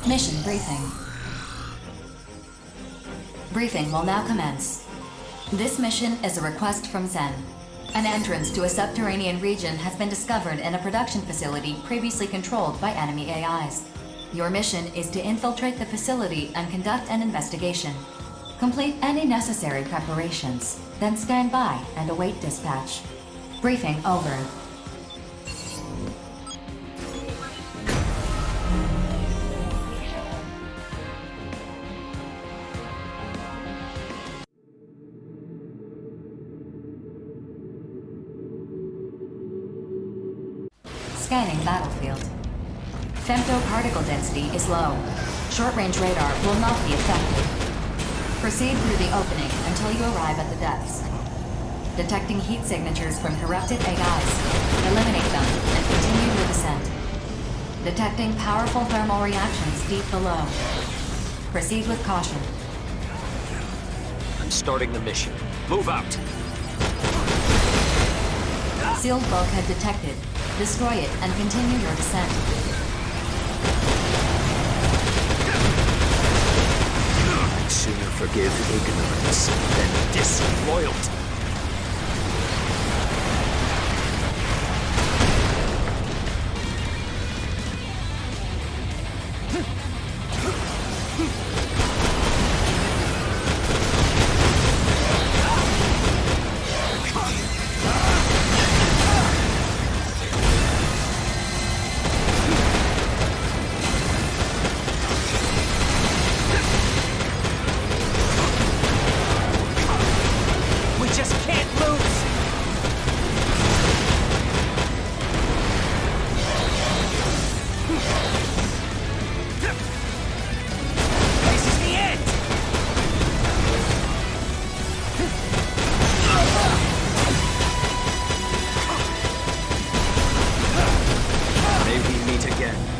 Mission briefing. Briefing will now commence. This mission is a request from Zen. An entrance to a subterranean region has been discovered in a production facility previously controlled by enemy AIs. Your mission is to infiltrate the facility and conduct an investigation. Complete any necessary preparations, then stand by and await dispatch. Briefing over. Scanning battlefield. Femto-particle density is low. Short-range radar will not be effective. Proceed through the opening until you arrive at the depths. Detecting heat signatures from corrupted AIs. Eliminate them and continue your descent. Detecting powerful thermal reactions deep below. Proceed with caution. I'm starting the mission. Move out! Sealed bulkhead detected. Destroy it and continue your descent. I'd sooner forgive ignorance than disloyalty.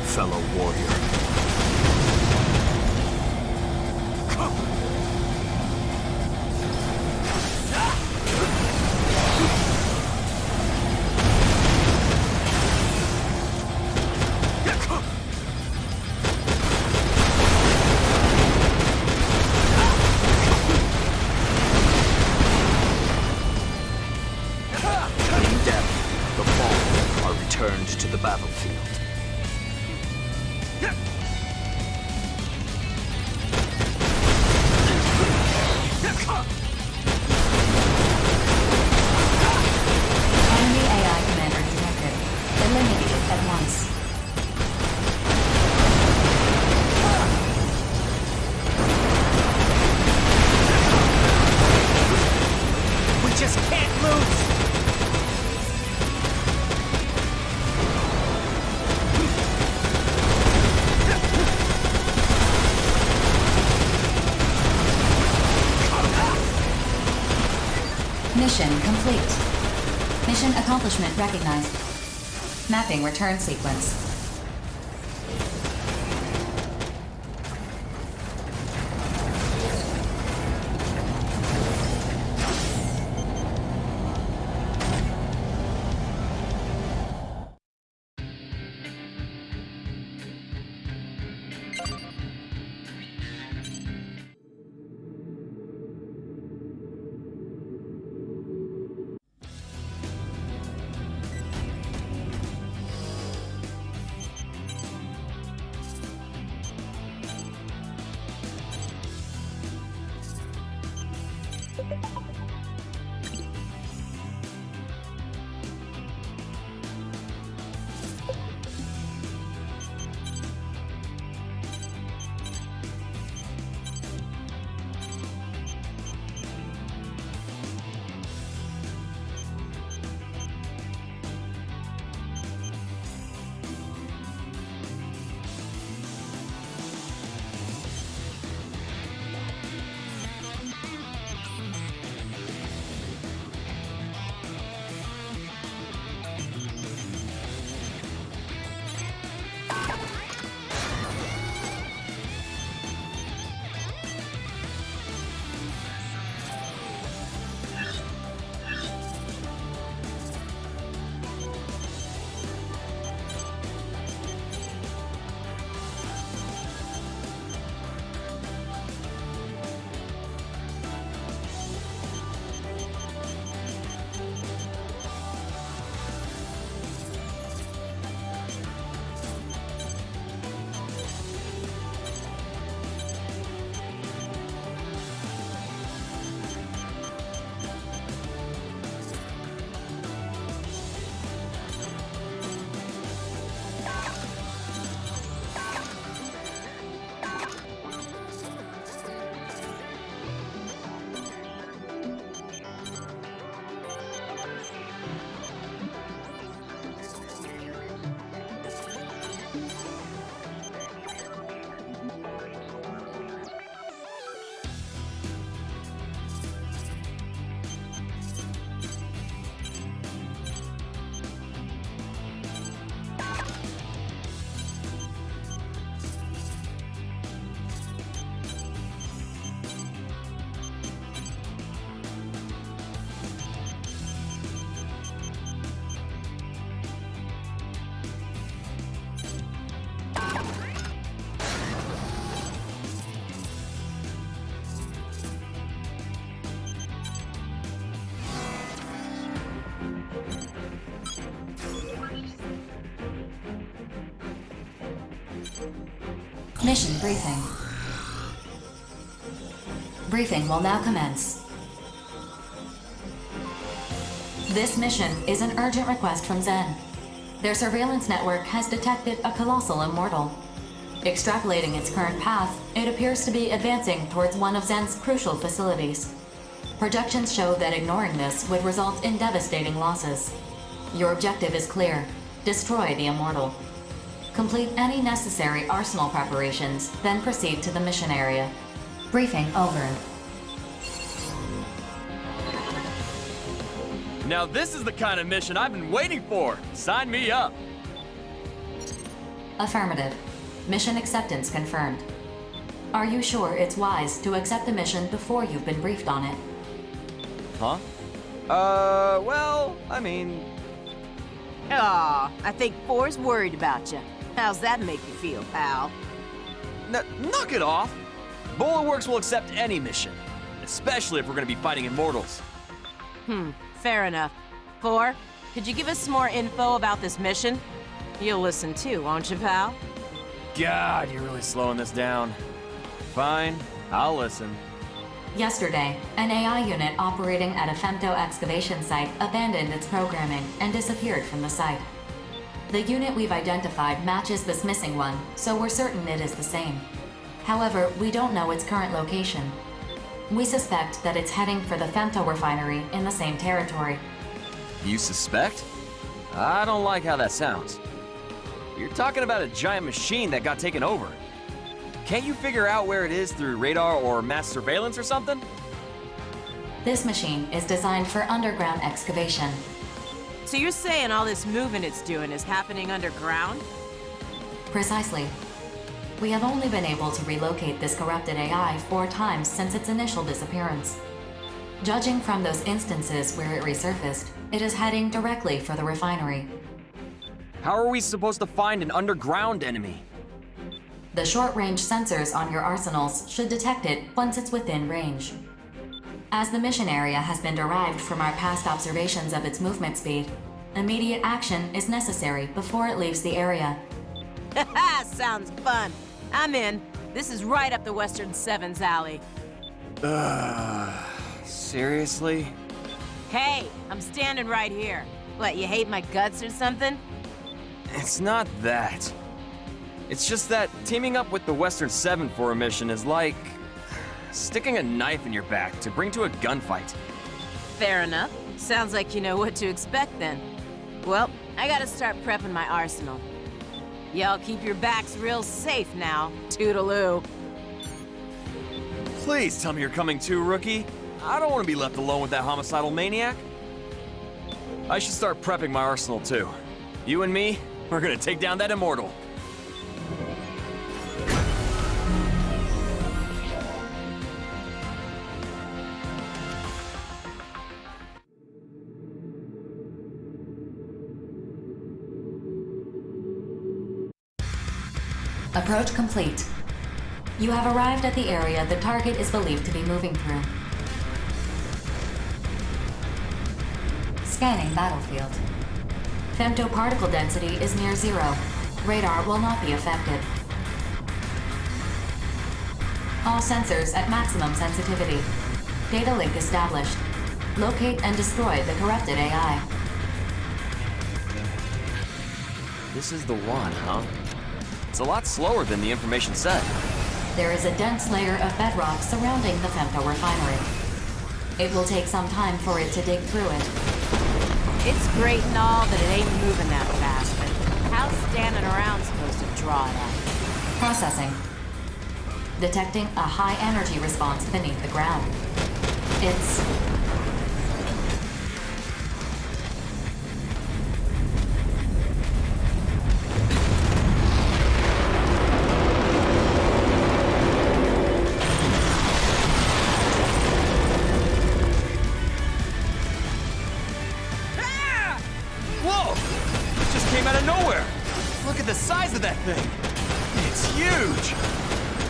Fellow warrior. In death, the fallen are returned to the battlefield. Enemy AI commander detected. Eliminated at once. We just can't lose! Mission complete. Mission accomplishment recognized. Mapping return sequence. Mission briefing. Briefing will now commence. This mission is an urgent request from Zen. Their surveillance network has detected a colossal immortal. Extrapolating its current path, it appears to be advancing towards one of Zen's crucial facilities. Projections show that ignoring this would result in devastating losses. Your objective is clear: destroy the immortal. Complete any necessary arsenal preparations, then proceed to the mission area. Briefing over. Now this is the kind of mission I've been waiting for! Sign me up! Affirmative. Mission acceptance confirmed. Are you sure it's wise to accept the mission before you've been briefed on it? Huh? Well, I mean... Aw, I think Four's worried about you. How's that make you feel, pal? Knock it off! Bulletworks will accept any mission, especially if we're gonna be fighting immortals. Fair enough. Four, could you give us some more info about this mission? You'll listen too, won't you, pal? God, you're really slowing this down. Fine, I'll listen. Yesterday, an AI unit operating at a femto excavation site abandoned its programming and disappeared from the site. The unit we've identified matches this missing one, so we're certain it is the same. However, we don't know its current location. We suspect that it's heading for the femto refinery in the same territory. You suspect? I don't like how that sounds. You're talking about a giant machine that got taken over. Can't you figure out where it is through radar or mass surveillance or something? This machine is designed for underground excavation. So you're saying all this moving it's doing is happening underground? Precisely. We have only been able to relocate this corrupted AI 4 times since its initial disappearance. Judging from those instances where it resurfaced, it is heading directly for the refinery. How are we supposed to find an underground enemy? The short-range sensors on your arsenals should detect it once it's within range. As the mission area has been derived from our past observations of its movement speed, immediate action is necessary before it leaves the area. Haha, sounds fun. I'm in. This is right up the Western Seven's alley. Seriously? Hey, I'm standing right here. What, you hate my guts or something? It's not that. It's just that teaming up with the Western Seven for a mission is like sticking a knife in your back to bring to a gunfight. Fair enough. Sounds like you know what to expect then. Well, I gotta start prepping my arsenal. Y'all keep your backs real safe now. Toodaloo. Please tell me you're coming too, rookie. I don't want to be left alone with that homicidal maniac. I should start prepping my arsenal too. You and me, we're gonna take down that immortal. Approach complete. You have arrived at the area the target is believed to be moving through. Scanning battlefield. Femto particle density is near 0. Radar will not be affected. All sensors at maximum sensitivity. Data link established. Locate and destroy the corrupted AI. This is the one, huh? It's a lot slower than the information said. There is a dense layer of bedrock surrounding the femto refinery. It will take some time for it to dig through it. It's great and all, but it ain't moving that fast. But how's standing around supposed to draw it out? Processing. Detecting a high energy response beneath the ground. It's... Whoa! It just came out of nowhere! Look at the size of that thing! It's huge!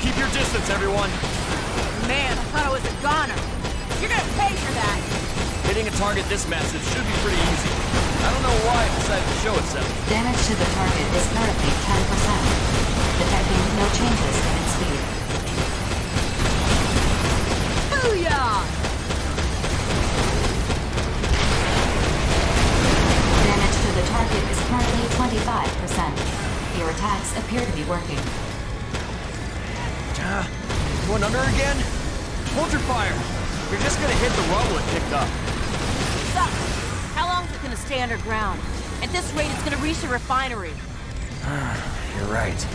Keep your distance, everyone! Man, I thought I was a goner. You're gonna pay for that! Hitting a target this massive should be pretty easy. I don't know why it decided to show itself. Damage to the target is currently 10%. Detecting no changes in its speed. Booyah! Damage to the target is currently 25%. Your attacks appear to be working. Going under again? Hold your fire. You're just gonna hit the rubble it picked up. Stop! How long is it gonna stay underground? At this rate, it's gonna reach the refinery. You're right.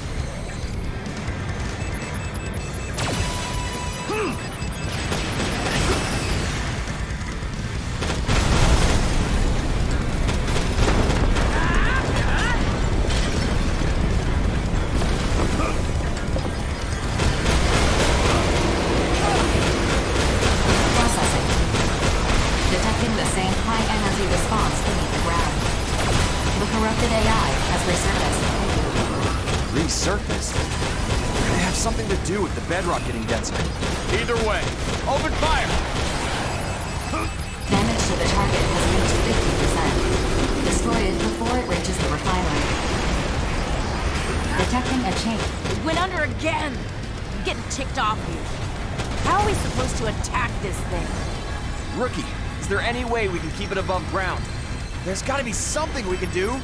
Processing. Detecting the same high-energy response beneath the ground. The corrupted AI has resurfaced. Resurfaced? Could it have something to do with the bedrock getting denser? Either way, open fire! Damage to the target has reached 50%. Destroy it before it reaches the refinery. Detecting a change. It went under again! I'm getting ticked off here. How are we supposed to attack this thing? Rookie, is there any way we can keep it above ground? There's gotta be something we can do.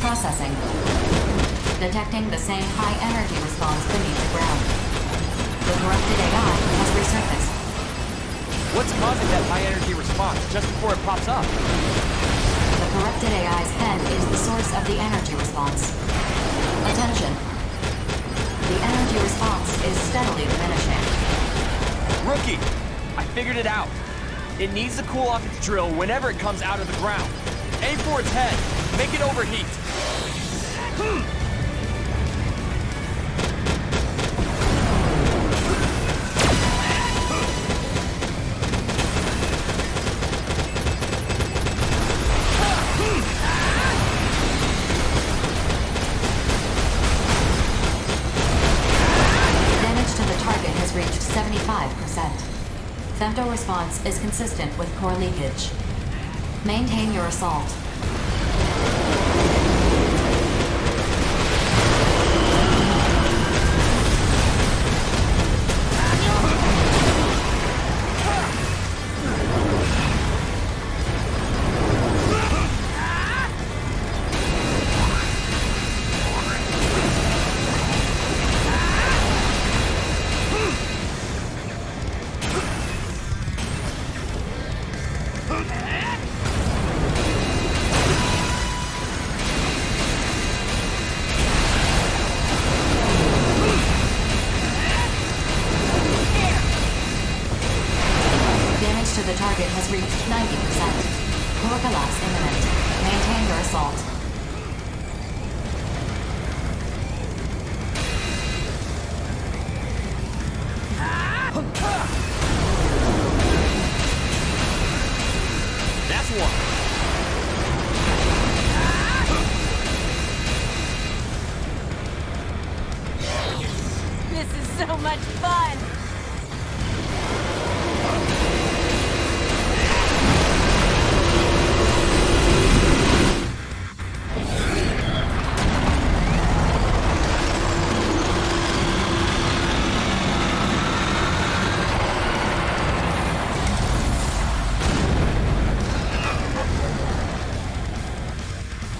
Processing. Detecting the same high-energy response beneath the ground. The corrupted AI has resurfaced. What's causing that high energy response just before it pops up? The corrupted AI's head is the source of the energy response. Attention. The energy response is steadily diminishing. Rookie, I figured it out. It needs to cool off its drill whenever it comes out of the ground. Aim for its head. Make it overheat. Damage to the target has reached 75%. Femto response is consistent with core leakage. Maintain your assault. Damage to the target has reached 90%. Core collapse imminent. Maintain your assault. That's one. This is so much fun!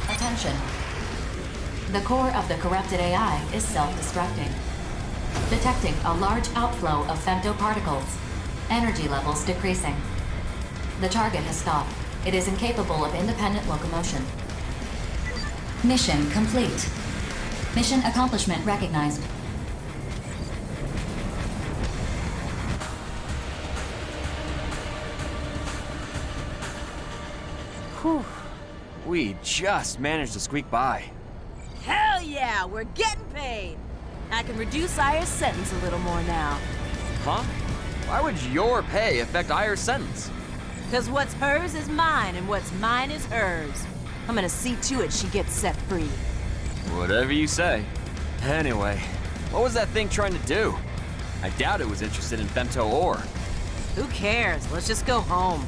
Attention. The core of the corrupted AI is self-destructing. Detecting a large outflow of femtoparticles. Energy levels decreasing. The target has stopped. It is incapable of independent locomotion. Mission complete. Mission accomplishment recognized. Whew. We just managed to squeak by. Hell yeah, we're getting paid! I can reduce Aya's sentence a little more now. Huh? Why would your pay affect Aya's sentence? Cause what's hers is mine, and what's mine is hers. I'm gonna see to it she gets set free. Whatever you say. Anyway, what was that thing trying to do? I doubt it was interested in femto ore. Who cares? Let's just go home.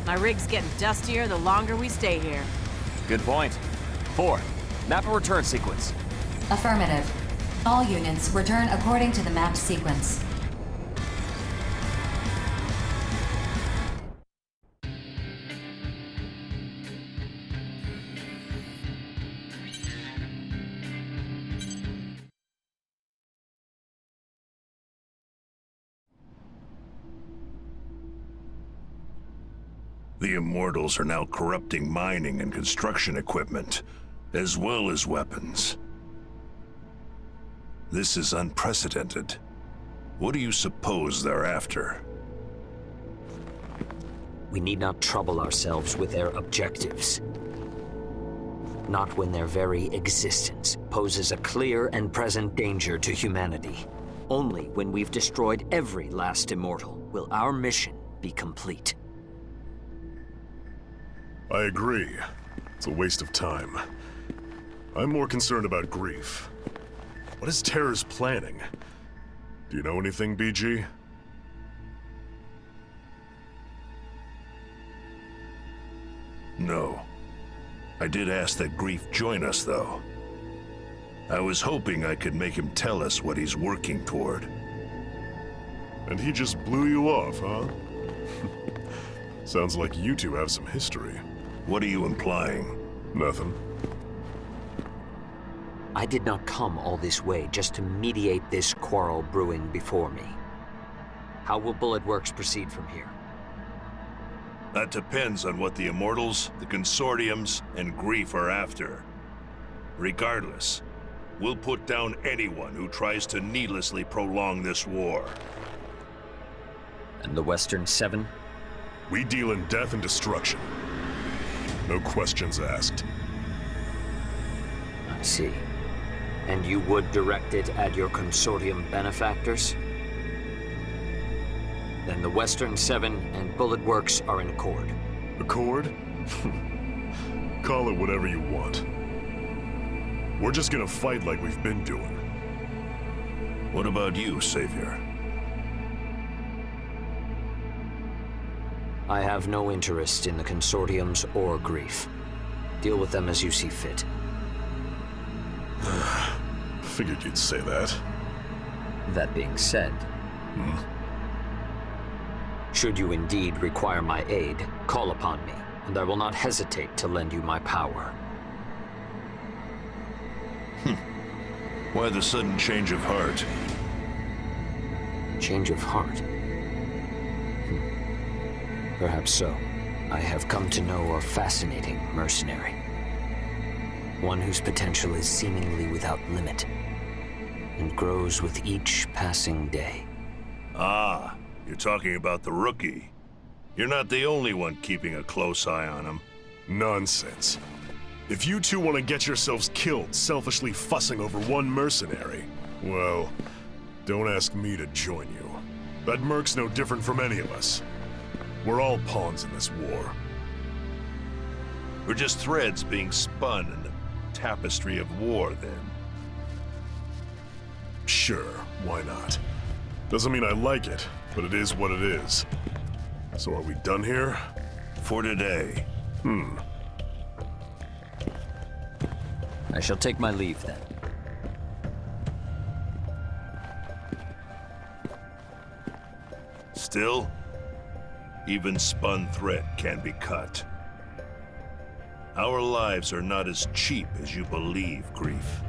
My rig's getting dustier the longer we stay here. Good point. 4. Map a return sequence. Affirmative. All units return according to the mapped sequence. The Immortals are now corrupting mining and construction equipment, as well as weapons. This is unprecedented. What do you suppose they're after? We need not trouble ourselves with their objectives. Not when their very existence poses a clear and present danger to humanity. Only when we've destroyed every last immortal will our mission be complete. I agree. It's a waste of time. I'm more concerned about grief. What is Terror's planning? Do you know anything, BG? No. I did ask that Grief join us, though. I was hoping I could make him tell us what he's working toward. And he just blew you off, huh? Sounds like you two have some history. What are you implying? Nothing. I did not come all this way just to mediate this quarrel brewing before me. How will Bullet Works proceed from here? That depends on what the Immortals, the Consortiums, and Grief are after. Regardless, we'll put down anyone who tries to needlessly prolong this war. And the Western Seven? We deal in death and destruction. No questions asked. I see. And you would direct it at your Consortium benefactors? Then the Western Seven and Bullet Works are in accord. Accord? Call it whatever you want. We're just gonna fight like we've been doing. What about you, Savior? I have no interest in the Consortiums or Grief. Deal with them as you see fit. Figured you'd say that. That being said, should you indeed require my aid, call upon me, and I will not hesitate to lend you my power. Why the sudden change of heart? Change of heart? Perhaps so. I have come to know a fascinating mercenary. One whose potential is seemingly without limit, and grows with each passing day. Ah, you're talking about the rookie. You're not the only one keeping a close eye on him. Nonsense. If you two want to get yourselves killed selfishly fussing over one mercenary, well, don't ask me to join you. That merc's no different from any of us. We're all pawns in this war. We're just threads being spun in the tapestry of war, then. Sure, why not? Doesn't mean I like it, but it is what it is. So are we done here? For today. I shall take my leave then. Still, even spun thread can be cut. Our lives are not as cheap as you believe, Grief.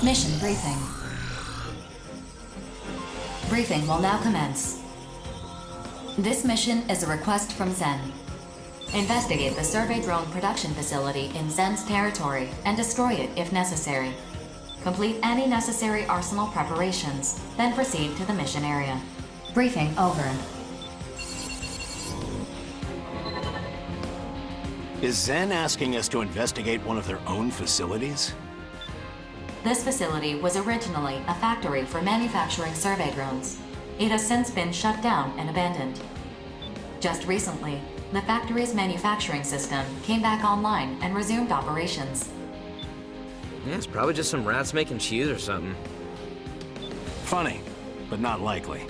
Mission briefing. Briefing will now commence. This mission is a request from Zen. Investigate the survey drone production facility in Zen's territory and destroy it if necessary. Complete any necessary arsenal preparations, then proceed to the mission area. Briefing over. Is Zen asking us to investigate one of their own facilities? This facility was originally a factory for manufacturing survey drones. It has since been shut down and abandoned. Just recently, the factory's manufacturing system came back online and resumed operations. Yeah, it's probably just some rats making cheese or something. Funny, but not likely.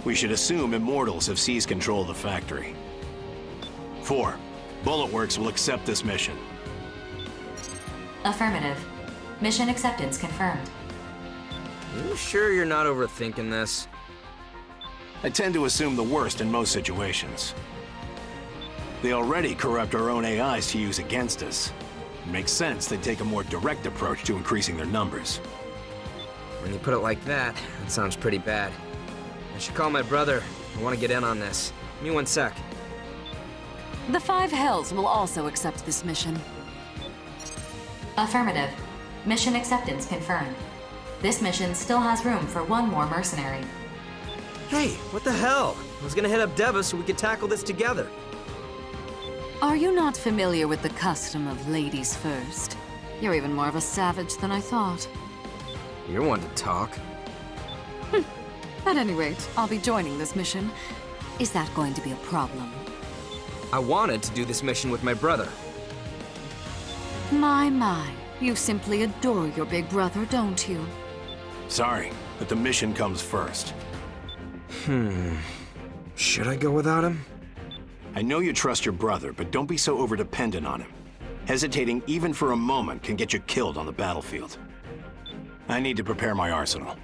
We should assume Immortals have seized control of the factory. 4. Bulletworks will accept this mission. Affirmative. Mission acceptance confirmed. You sure you're not overthinking this? I tend to assume the worst in most situations. They already corrupt our own AIs to use against us. It makes sense they take a more direct approach to increasing their numbers. When you put it like that, that sounds pretty bad. I should call my brother. I want to get in on this. Give me one sec. The Five Hells will also accept this mission. Affirmative. Mission acceptance confirmed. This mission still has room for one more mercenary. Hey, what the hell? I was gonna hit up Deva so we could tackle this together. Are you not familiar with the custom of ladies first? You're even more of a savage than I thought. You're one to talk. At any rate, I'll be joining this mission. Is that going to be a problem? I wanted to do this mission with my brother. My. You simply adore your big brother, don't you? Sorry, but the mission comes first. Should I go without him? I know you trust your brother, but don't be so overdependent on him. Hesitating even for a moment can get you killed on the battlefield. I need to prepare my arsenal.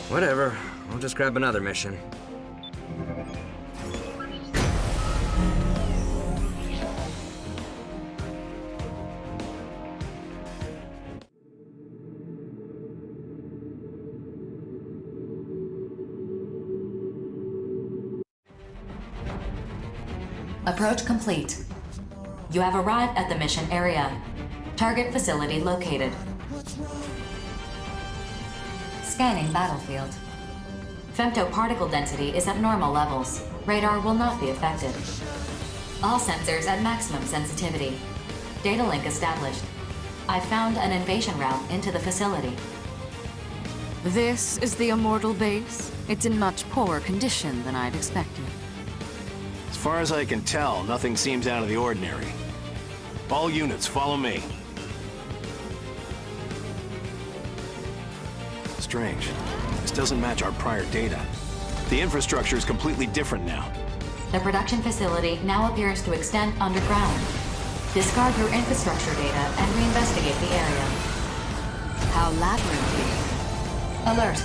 Whatever. I'll just grab another mission. Approach complete. You have arrived at the mission area. Target facility located. Scanning battlefield. Femtoparticle density is at normal levels. Radar will not be affected. All sensors at maximum sensitivity. Data link established. I found an invasion route into the facility. This is the Immortal base. It's in much poorer condition than I'd expected. As far as I can tell, nothing seems out of the ordinary. All units, follow me. Strange. This doesn't match our prior data. The infrastructure is completely different now. The production facility now appears to extend underground. Discard your infrastructure data and reinvestigate the area. How labyrinthy. Alert.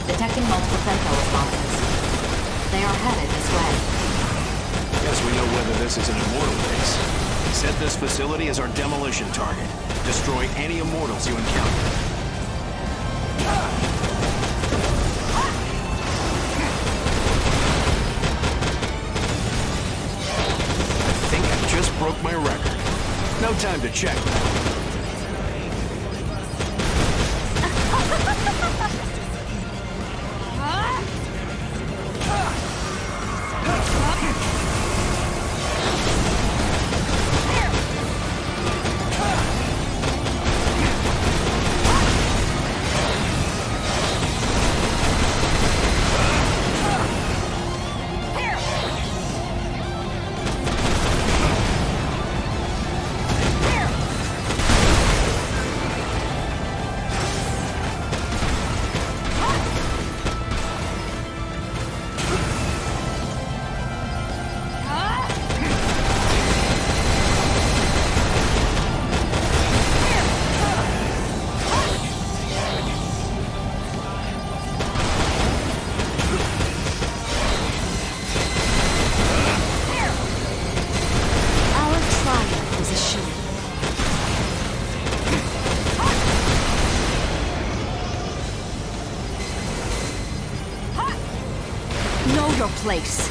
Detecting multiple femto responses. They are headed this way. Guess we know whether this is an Immortal base. Set this facility as our demolition target. Destroy any Immortals you encounter. I think I just broke my record. No time to check. place.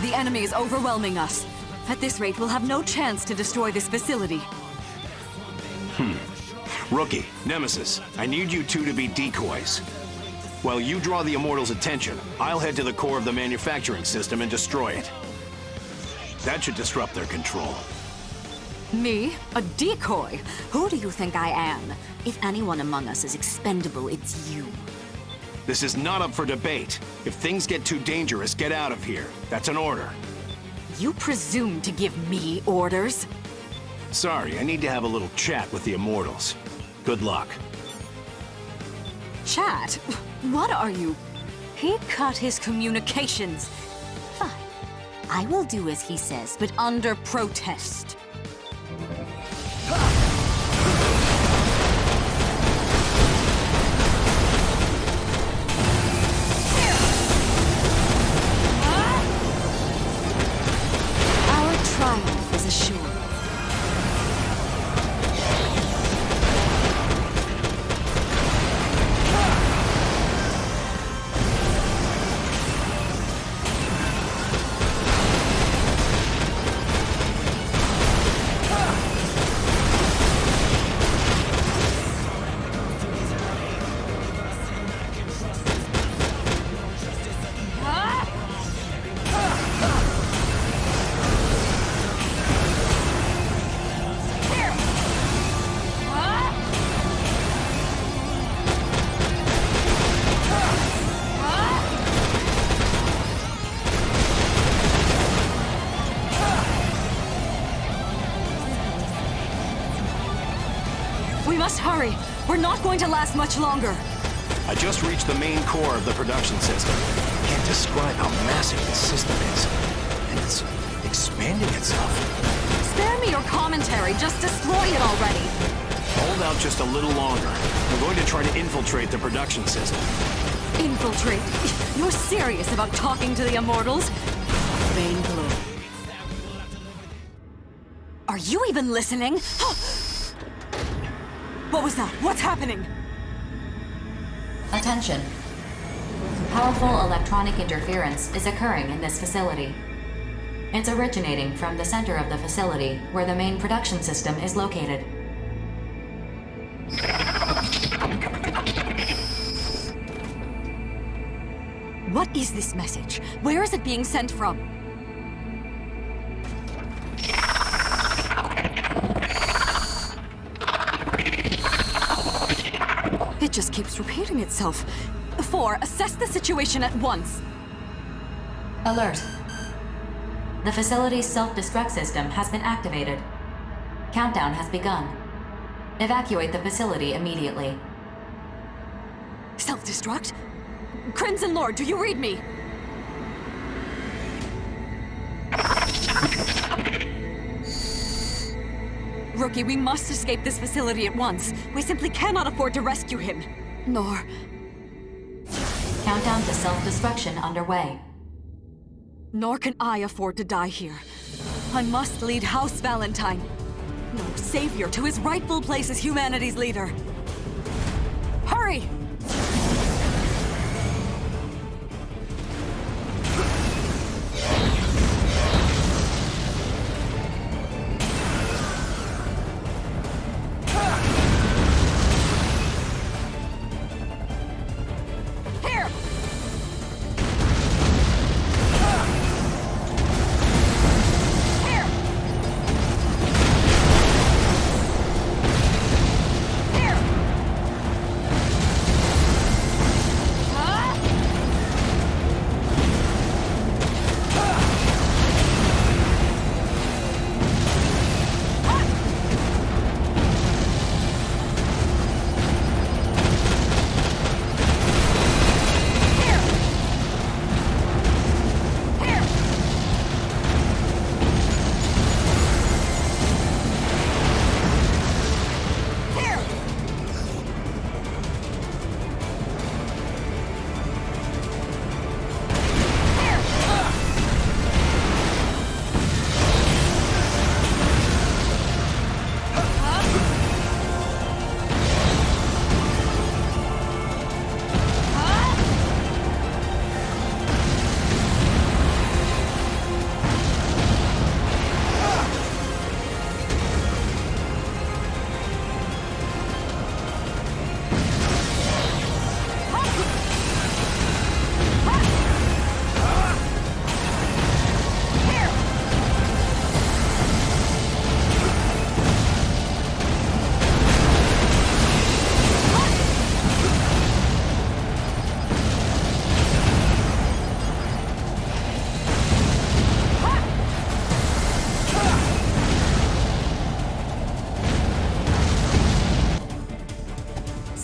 The enemy is overwhelming us. At this rate, we'll have no chance to destroy this facility. Rookie, Nemesis, I need you two to be decoys. While you draw the Immortals' attention, I'll head to the core of the manufacturing system and destroy it. That should disrupt their control. Me? A decoy? Who do you think I am? If anyone among us is expendable, it's you. This is not up for debate. If things get too dangerous, get out of here. That's an order. You presume to give me orders? Sorry, I need to have a little chat with the Immortals. Good luck. Chat? What are you? He cut his communications. Fine. I will do as he says, but under protest. Our triumph is assured. We must hurry. We're not going to last much longer. I just reached the main core of the production system. I can't describe how massive this system is. And it's expanding itself. Spare me your commentary. Just destroy it already. Hold out just a little longer. I'm going to try to infiltrate the production system. Infiltrate? You're serious about talking to the Immortals? Vain glory. Are you even listening? What was that? What's happening? Attention. Powerful electronic interference is occurring in this facility. It's originating from the center of the facility, where the main production system is located. What is this message? Where is it being sent from? It just keeps repeating itself. 4, assess the situation at once. Alert. The facility's self-destruct system has been activated. Countdown has begun. Evacuate the facility immediately. Self-destruct? Crimson Lord, do you read me? Rookie, we must escape this facility at once. We simply cannot afford to rescue him. Nor... Countdown to self-destruction underway. Nor can I afford to die here. I must lead House Valentine, no savior, to his rightful place as humanity's leader. Hurry!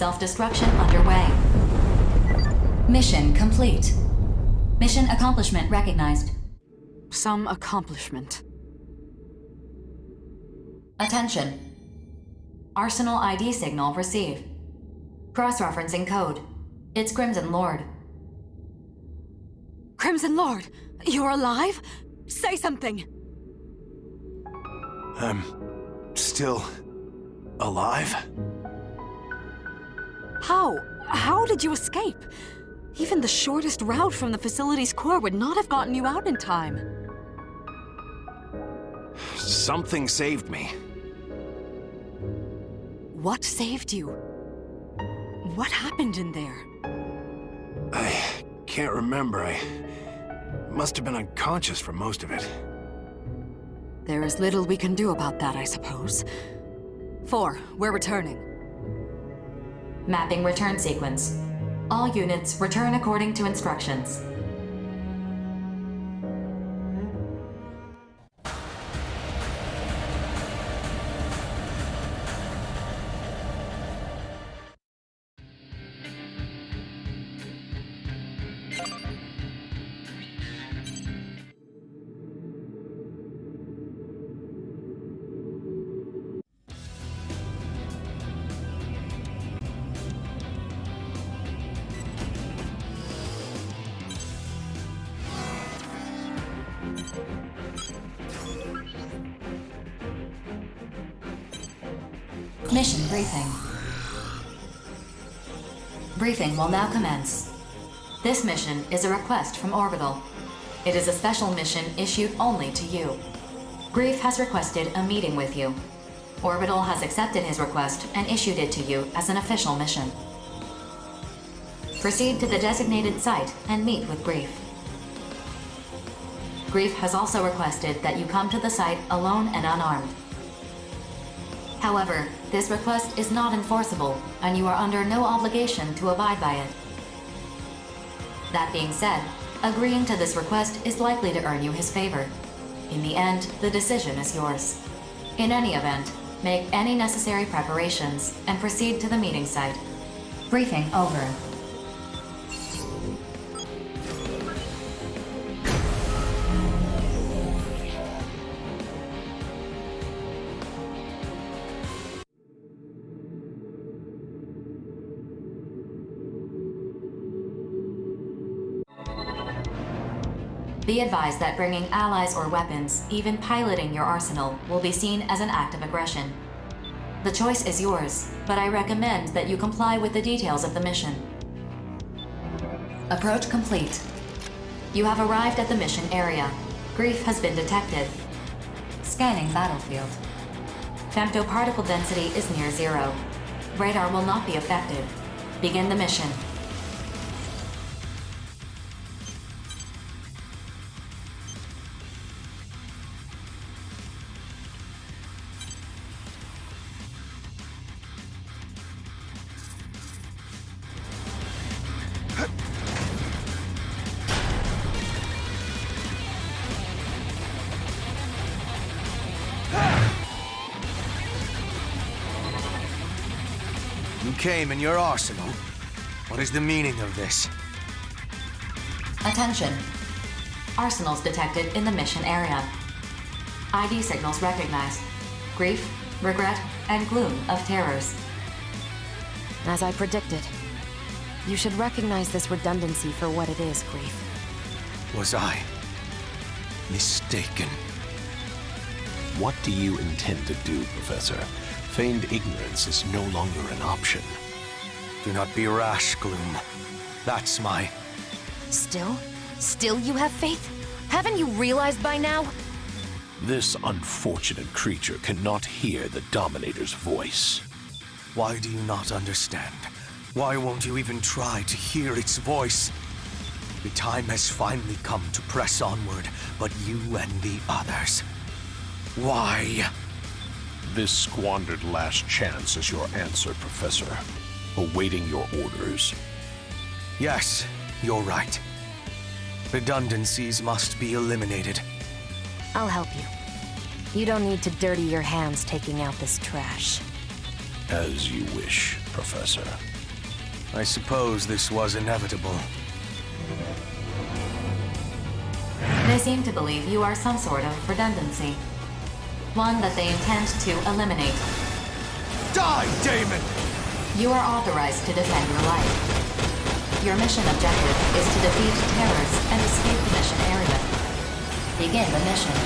Self-destruction underway. Mission complete. Mission accomplishment recognized. Some accomplishment. Attention. Arsenal ID signal received. Cross-referencing code. It's Crimson Lord. Crimson Lord, you're alive? Say something! I'm still alive? How? How did you escape? Even the shortest route from the facility's core would not have gotten you out in time. Something saved me. What saved you? What happened in there? I can't remember. I must have been unconscious for most of it. There is little we can do about that, I suppose. 4, we're returning. Mapping return sequence. All units return according to instructions. Mission briefing. Briefing will now commence. This mission is a request from Orbital. It is a special mission issued only to you. Grief has requested a meeting with you. Orbital has accepted his request and issued it to you as an official mission. Proceed to the designated site and meet with Grief. Grief has also requested that you come to the site alone and unarmed. However, this request is not enforceable, and you are under no obligation to abide by it. That being said, agreeing to this request is likely to earn you his favor. In the end, the decision is yours. In any event, make any necessary preparations and proceed to the meeting site. Briefing over. Be advised that bringing allies or weapons, even piloting your arsenal, will be seen as an act of aggression. The choice is yours, but I recommend that you comply with the details of the mission. Approach complete. You have arrived at the mission area. Grief has been detected. Scanning battlefield. Femtoparticle density is near zero. Radar will not be affected. Begin the mission. You came in your arsenal? What is the meaning of this? Attention. Arsenals detected in the mission area. ID signals recognized. Grief, regret, and gloom of terrors. As I predicted. You should recognize this redundancy for what it is, Grief. Was I mistaken? What do you intend to do, Professor? Feigned ignorance is no longer an option. Do not be rash, Gloom. That's my... Still? Still you have faith? Haven't you realized by now? This unfortunate creature cannot hear the Dominator's voice. Why do you not understand? Why won't you even try to hear its voice? The time has finally come to press onward, but you and the others. Why? This squandered last chance is your answer, Professor. Awaiting your orders. Yes, you're right. Redundancies must be eliminated. I'll help you. You don't need to dirty your hands taking out this trash. As you wish, Professor. I suppose this was inevitable. They seem to believe you are some sort of redundancy. One that they intend to eliminate. Die, Daemon! You are authorized to defend your life. Your mission objective is to defeat terrorists and escape the mission area. Begin the mission.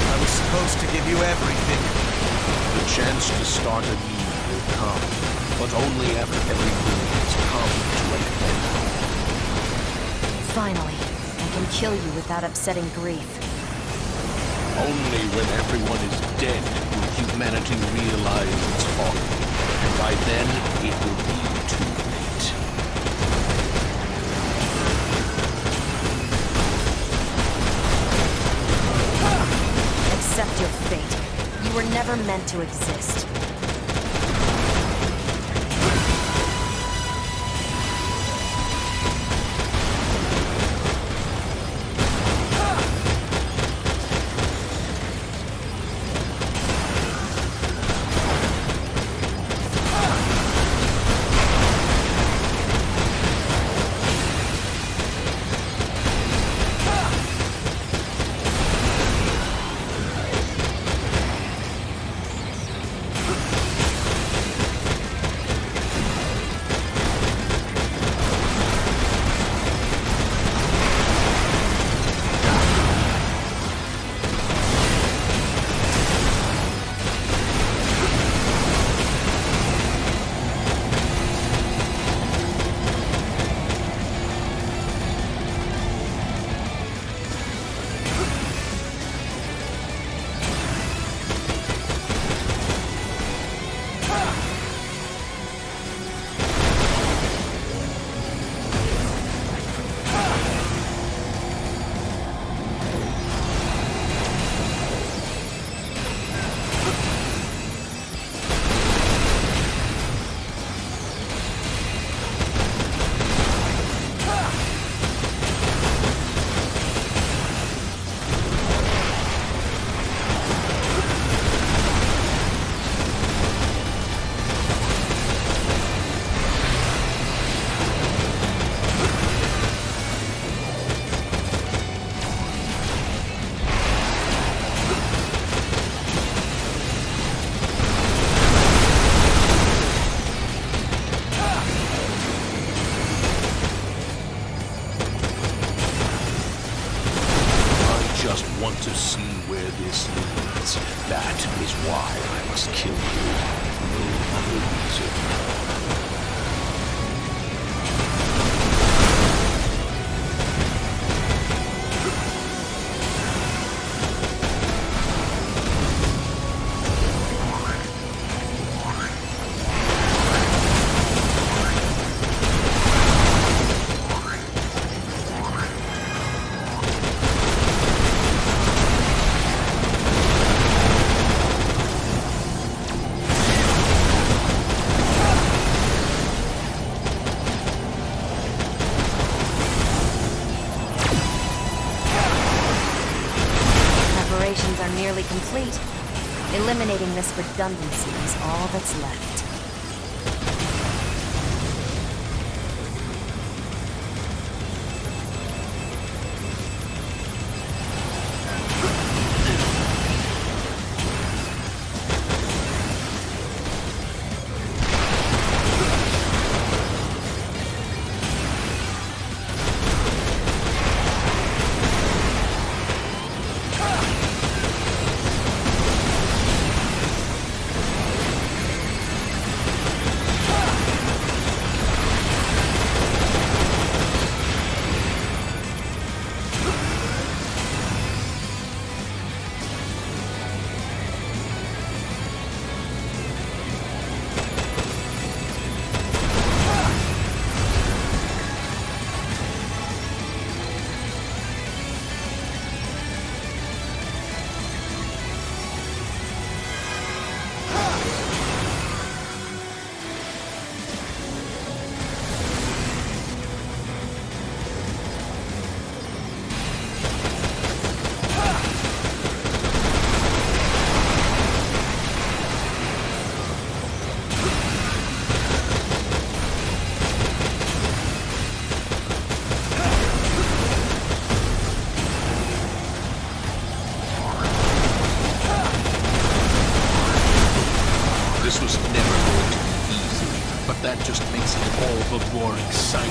I was supposed to give you everything. The chance to start anew will come, but only after everything has come to an end. Finally, I can kill you without upsetting Grief. Only when everyone is dead will humanity realize its folly, and by then it will be too late. Accept your fate. You were never meant to exist. this means. That is why I must kill you. No other reason. Are nearly complete. Eliminating this redundancy is all that's left. This was never going to be easy, but that just makes it all the more exciting.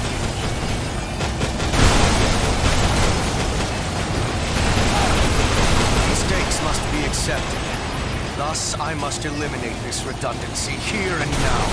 Mistakes must be accepted. Thus, I must eliminate this redundancy here and now.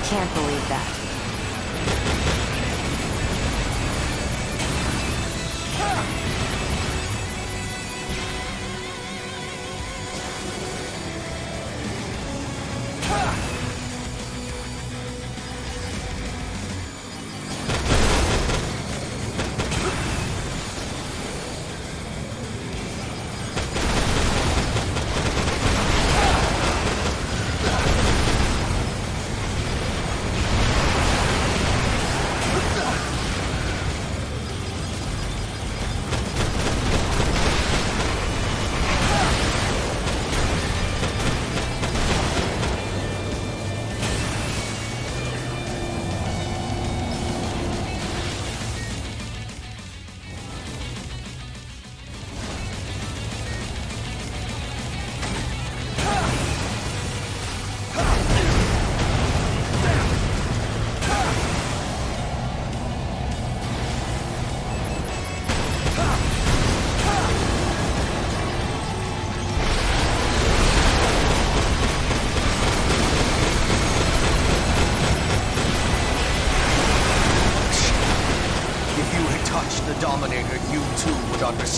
Can't believe that.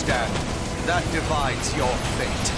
understand. That divides your fate.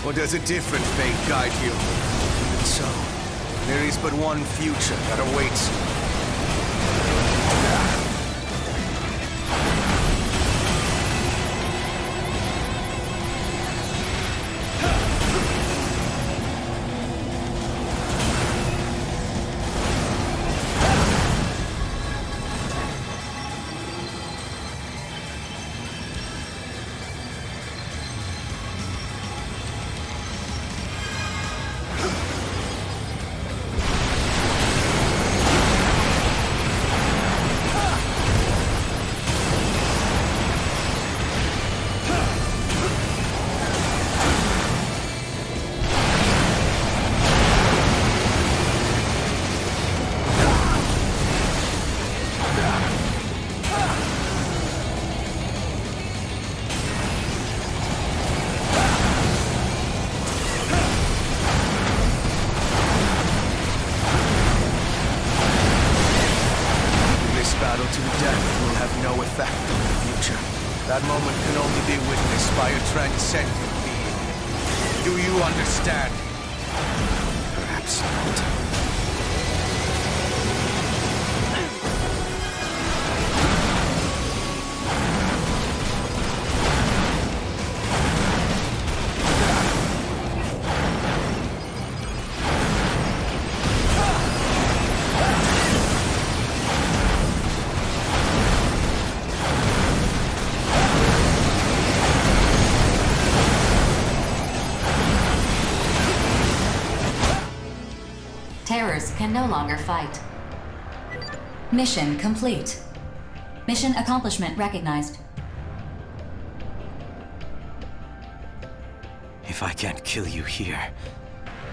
Or does a different fate guide you? Even so, there is but one future that awaits you. That moment can only be witnessed by a transcendent being. Do you understand? Perhaps not. Terrors can no longer fight. Mission complete. Mission accomplishment recognized. If I can't kill you here,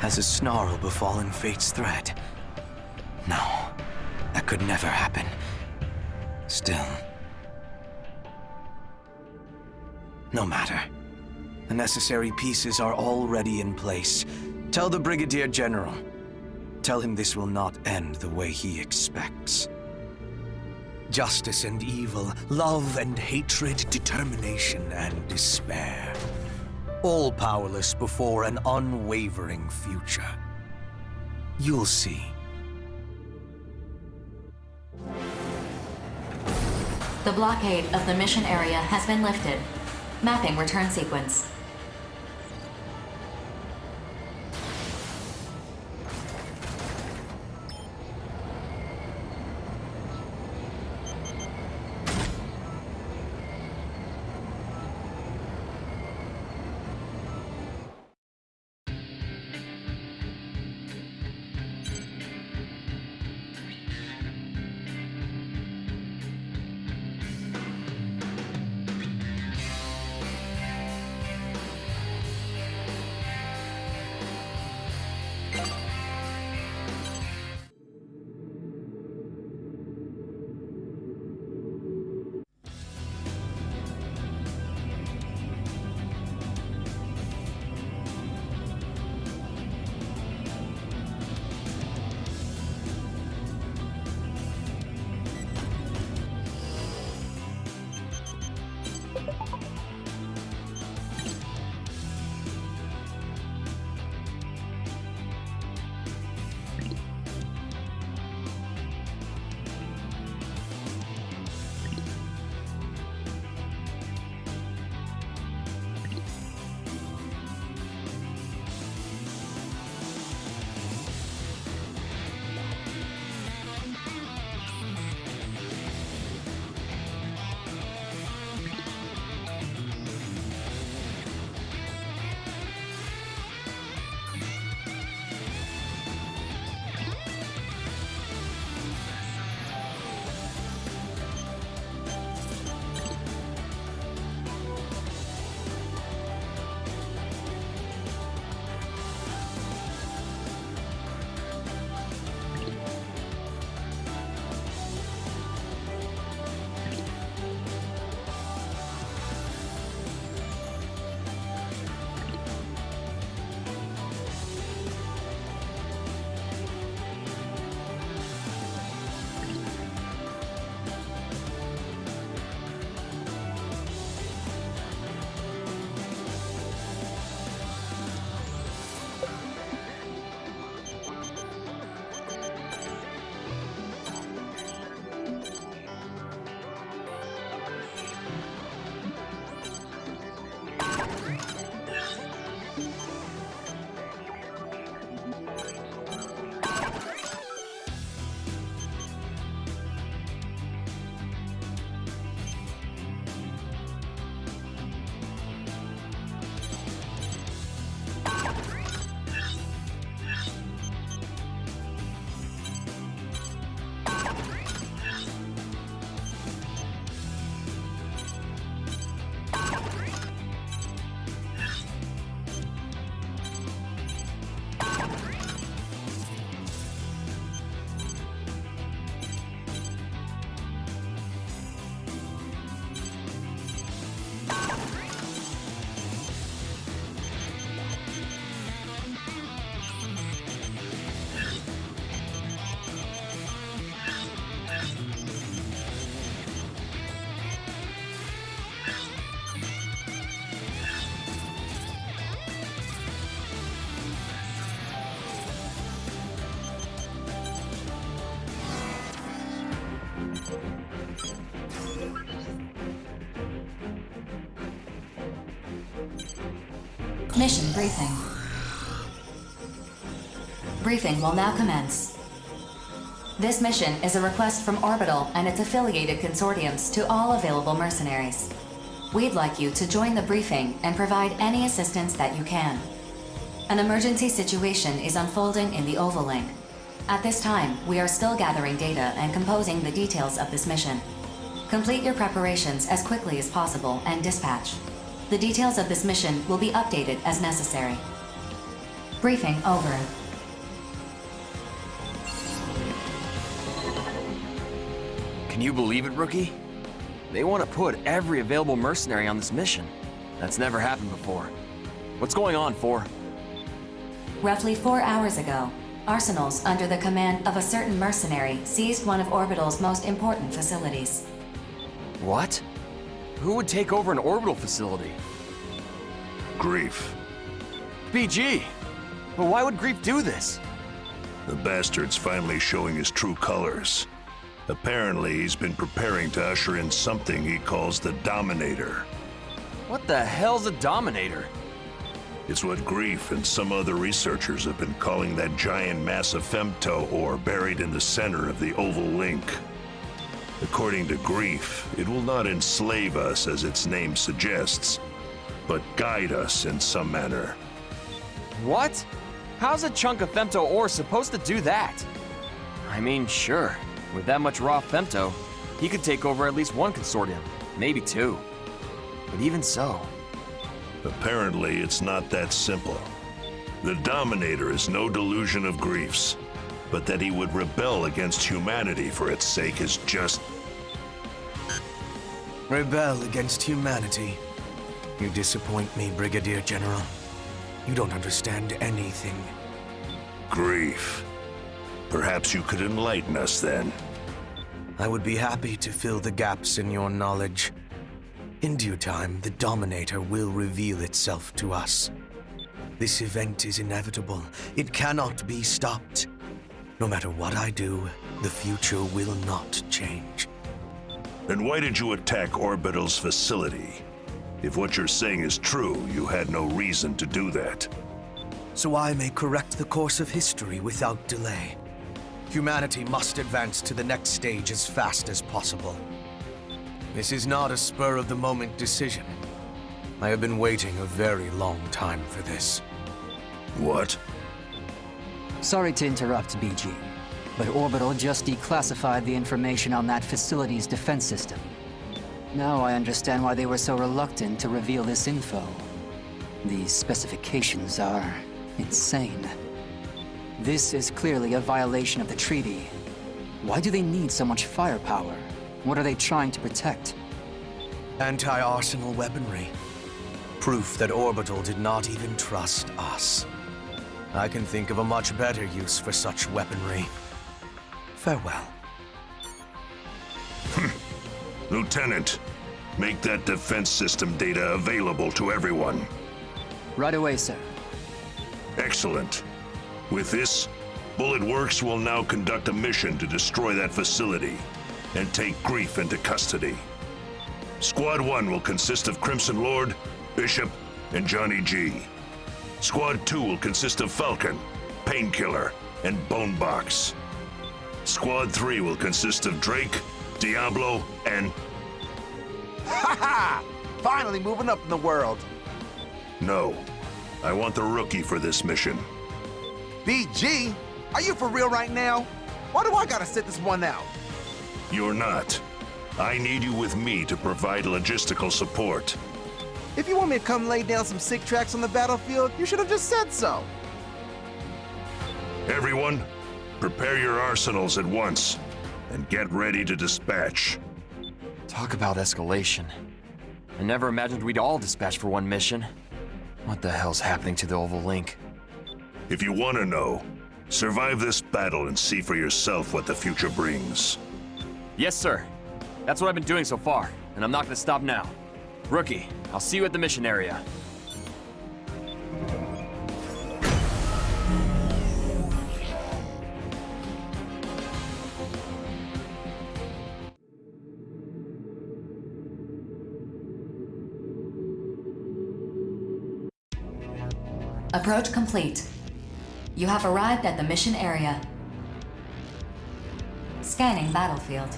has a snarl befallen fate's threat? No, that could never happen. Still... no matter. The necessary pieces are already in place. Tell the Brigadier General. Tell him this will not end the way he expects. Justice and evil, love and hatred, determination and despair. All powerless before an unwavering future. You'll see. The blockade of the mission area has been lifted. Mapping return sequence. Mission briefing. Briefing will now commence. This mission is a request from Orbital and its affiliated consortiums to all available mercenaries. We'd like you to join the briefing and provide any assistance that you can. An emergency situation is unfolding in the Oval Link. At this time, we are still gathering data and composing the details of this mission. Complete your preparations as quickly as possible and dispatch. The details of this mission will be updated as necessary. Briefing over. Can you believe it, Rookie? They want to put every available mercenary on this mission. That's never happened before. What's going on, 4? Roughly 4 hours ago, Arsenals under the command of a certain mercenary seized one of Orbital's most important facilities. What? Who would take over an orbital facility? Grief. BG! But why would Grief do this? The bastard's finally showing his true colors. Apparently, he's been preparing to usher in something he calls the Dominator. What the hell's a Dominator? It's what Grief and some other researchers have been calling that giant mass of femto ore buried in the center of the Oval Link. According to Grief, it will not enslave us as its name suggests, but guide us in some manner. What? How's a chunk of femto ore supposed to do that? I mean, sure, with that much raw femto, he could take over at least one consortium, maybe 2. But even so... Apparently, it's not that simple. The Dominator is no delusion of Grief's, but that he would rebel against humanity for its sake is just... Rebel against humanity? You disappoint me, Brigadier General. You don't understand anything. Grief. Perhaps you could enlighten us then. I would be happy to fill the gaps in your knowledge. In due time, the Dominator will reveal itself to us. This event is inevitable. It cannot be stopped. No matter what I do, the future will not change. Then why did you attack Orbital's facility? If what you're saying is true, you had no reason to do that. So I may correct the course of history without delay. Humanity must advance to the next stage as fast as possible. This is not a spur-of-the-moment decision. I have been waiting a very long time for this. What? Sorry to interrupt, BG, but Orbital just declassified the information on that facility's defense system. Now I understand why they were so reluctant to reveal this info. These specifications are insane. This is clearly a violation of the treaty. Why do they need so much firepower? What are they trying to protect? Anti-arsenal weaponry. Proof that Orbital did not even trust us. I can think of a much better use for such weaponry. Farewell. Lieutenant, make that defense system data available to everyone. Right away, sir. Excellent. With this, Bullet Works will now conduct a mission to destroy that facility and take Grief into custody. Squad 1 will consist of Crimson Lord, Bishop, and Johnny G. Squad 2 will consist of Falcon, Painkiller, and Bonebox. Squad 3 will consist of Drake, Diablo, and... Ha ha! Finally moving up in the world. No. I want the Rookie for this mission. BG? Are you for real right now? Why do I gotta sit this one out? You're not. I need you with me to provide logistical support. If you want me to come lay down some sick tracks on the battlefield, you should have just said so. Everyone, prepare your arsenals at once, and get ready to dispatch. Talk about escalation. I never imagined we'd all dispatch for one mission. What the hell's happening to the Oval Link? If you want to know, survive this battle and see for yourself what the future brings. Yes, sir. That's what I've been doing so far, and I'm not gonna stop now. Rookie, I'll see you at the mission area. Approach complete. You have arrived at the mission area. Scanning battlefield.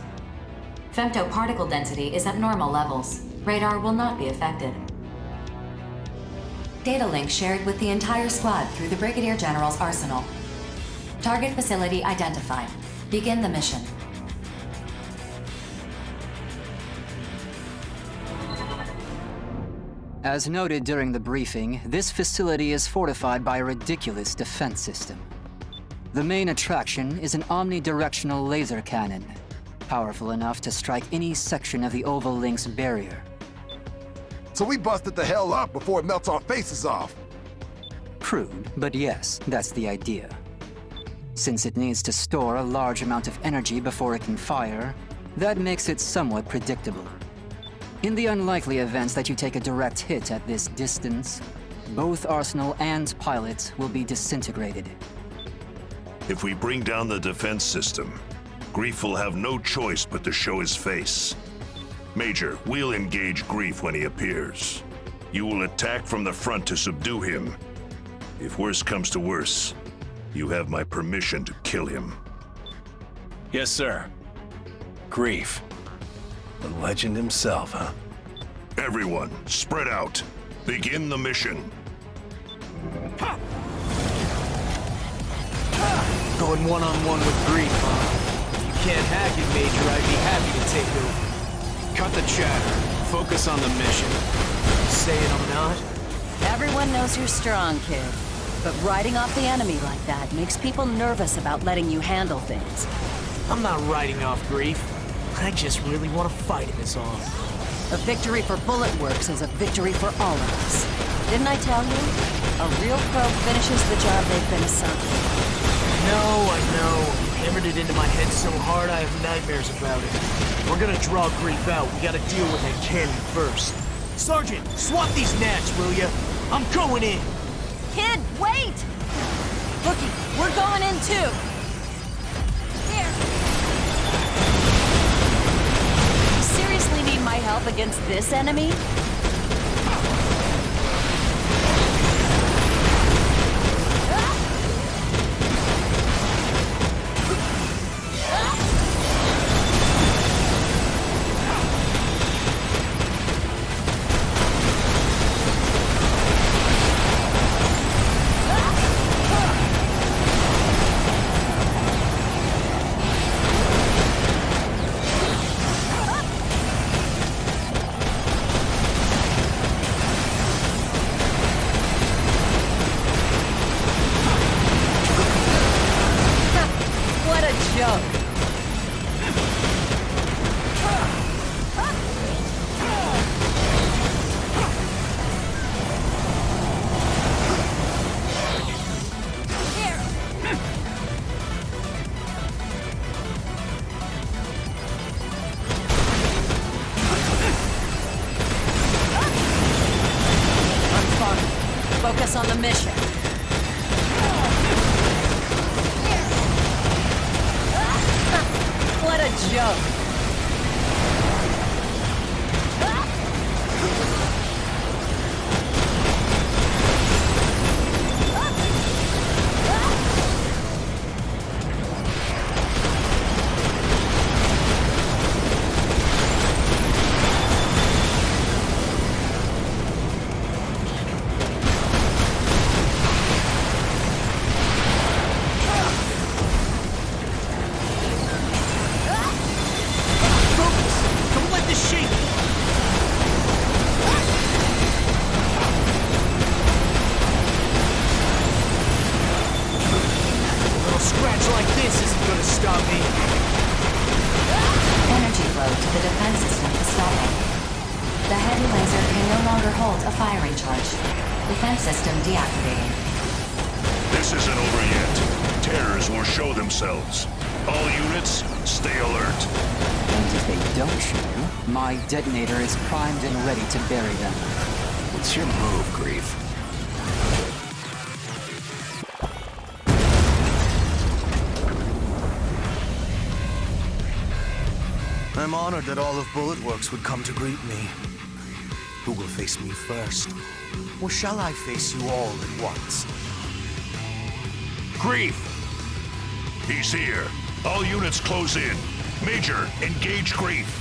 Femtoparticle density is at normal levels. Radar will not be affected. Data link shared with the entire squad through the Brigadier General's arsenal. Target facility identified. Begin the mission. As noted during the briefing, this facility is fortified by a ridiculous defense system. The main attraction is an omnidirectional laser cannon, powerful enough to strike any section of the Oval Link's barrier. So we busted the hell up before it melts our faces off. Crude, but yes, that's the idea. Since it needs to store a large amount of energy before it can fire, that makes it somewhat predictable. In the unlikely event that you take a direct hit at this distance, both Arsenal and pilots will be disintegrated. If we bring down the defense system, Grief will have no choice but to show his face. Major, we'll engage Grief when he appears. You will attack from the front to subdue him. If worse comes to worse, you have my permission to kill him. Yes, sir. Grief. The legend himself, huh? Everyone, spread out. Begin the mission. Going one-on-one with Grief, huh? If you can't hack it, Major, I'd be happy to take over. Cut the chatter. Focus on the mission. Saying I'm not? Everyone knows you're strong, kid. But riding off the enemy like that makes people nervous about letting you handle things. I'm not riding off Grief. I just really want to fight him is all. A victory for Bullet Works is a victory for all of us. Didn't I tell you? A real pro finishes the job they've been assigned. I know. Hammered it into my head so hard I have nightmares about it. We're gonna draw Grief out. We gotta deal with that cannon first. Sergeant, swap these gnats, will ya? I'm going in! Kid, wait! Looky, we're going in too! Here! You seriously need my help against this enemy? Focus on the mission. What a joke. Energy flow to the defense system is stopping. The heavy laser can no longer hold a firing charge. Defense system deactivating. This isn't over yet. Terrors will show themselves. All units, stay alert. And if they don't show, my detonator is primed and ready to bury them. What's your move, Grief? I'm honored that all of Bullet Works would come to greet me. Who will face me first? Or shall I face you all at once? Grief! He's here. All units close in. Major, engage Grief.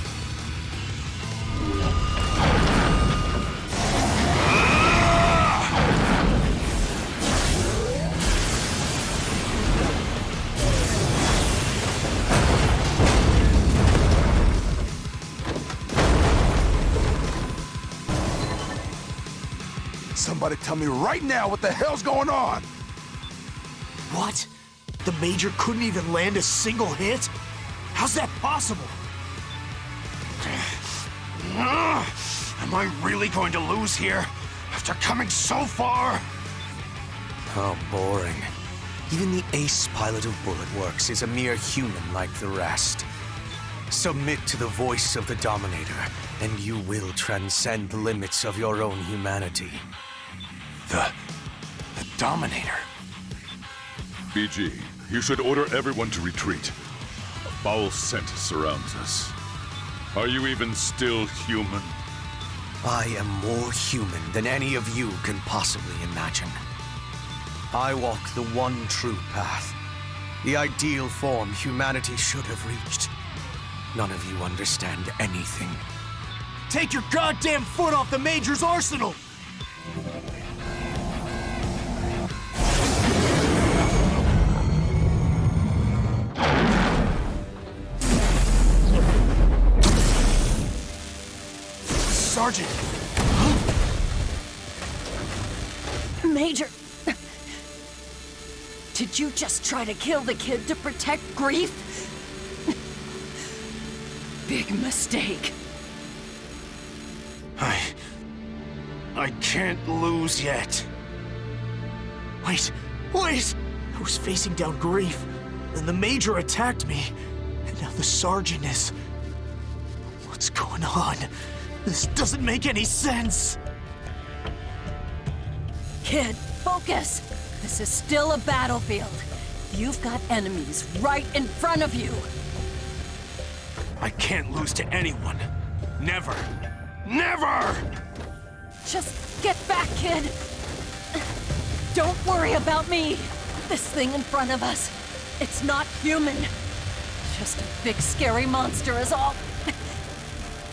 Somebody tell me right now what the hell's going on! What? The Major couldn't even land a single hit? How's that possible? Am I really going to lose here after coming so far? How boring. Even the ace pilot of Bullet Works is a mere human like the rest. Submit to the voice of the Dominator, and you will transcend the limits of your own humanity. The Dominator? BG, you should order everyone to retreat. A foul scent surrounds us. Are you even still human? I am more human than any of you can possibly imagine. I walk the one true path. The ideal form humanity should have reached. None of you understand anything. Take your goddamn foot off the Major's arsenal! Sergeant! Major! Did you just try to kill the kid to protect Grief? Big mistake. I can't lose yet. Wait! I was facing down Grief, and the Major attacked me, and now the Sergeant is... What's going on? This doesn't make any sense! Kid, focus! This is still a battlefield. You've got enemies right in front of you. I can't lose to anyone. Never! Never! Just get back, kid! Don't worry about me! This thing in front of us, it's not human. Just a big scary monster is all.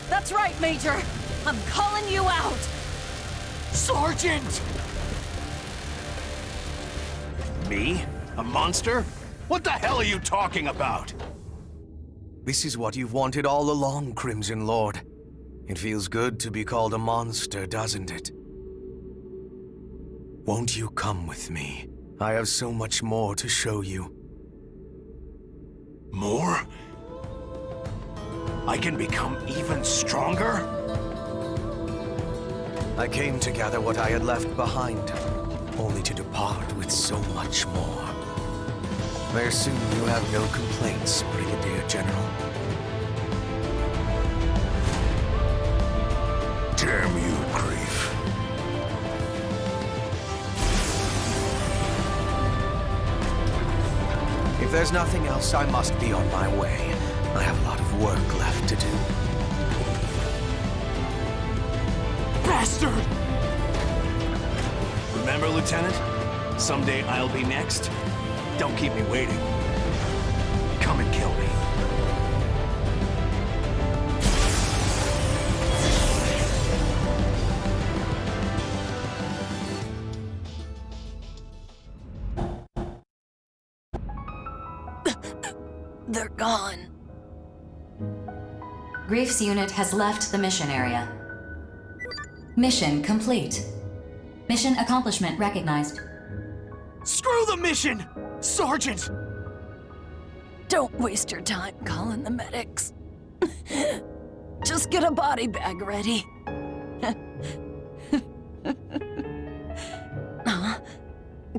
That's right, Major! I'm calling you out! Sergeant! Me? A monster? What the hell are you talking about? This is what you've wanted all along, Crimson Lord. It feels good to be called a monster, doesn't it? Won't you come with me? I have so much more to show you. More? I can become even stronger? I came to gather what I had left behind, only to depart with so much more. I assume you have no complaints, Brigadier General. Damn you, Grief. If there's nothing else, I must be on my way. I have a lot of work left to do. Bastard! Remember, Lieutenant? Someday I'll be next. Don't keep me waiting. Come and kill me. They're gone. Grief's unit has left the mission area. Mission complete. Mission accomplishment recognized. Screw the mission! Sergeant! Don't waste your time calling the medics. Just get a body bag ready.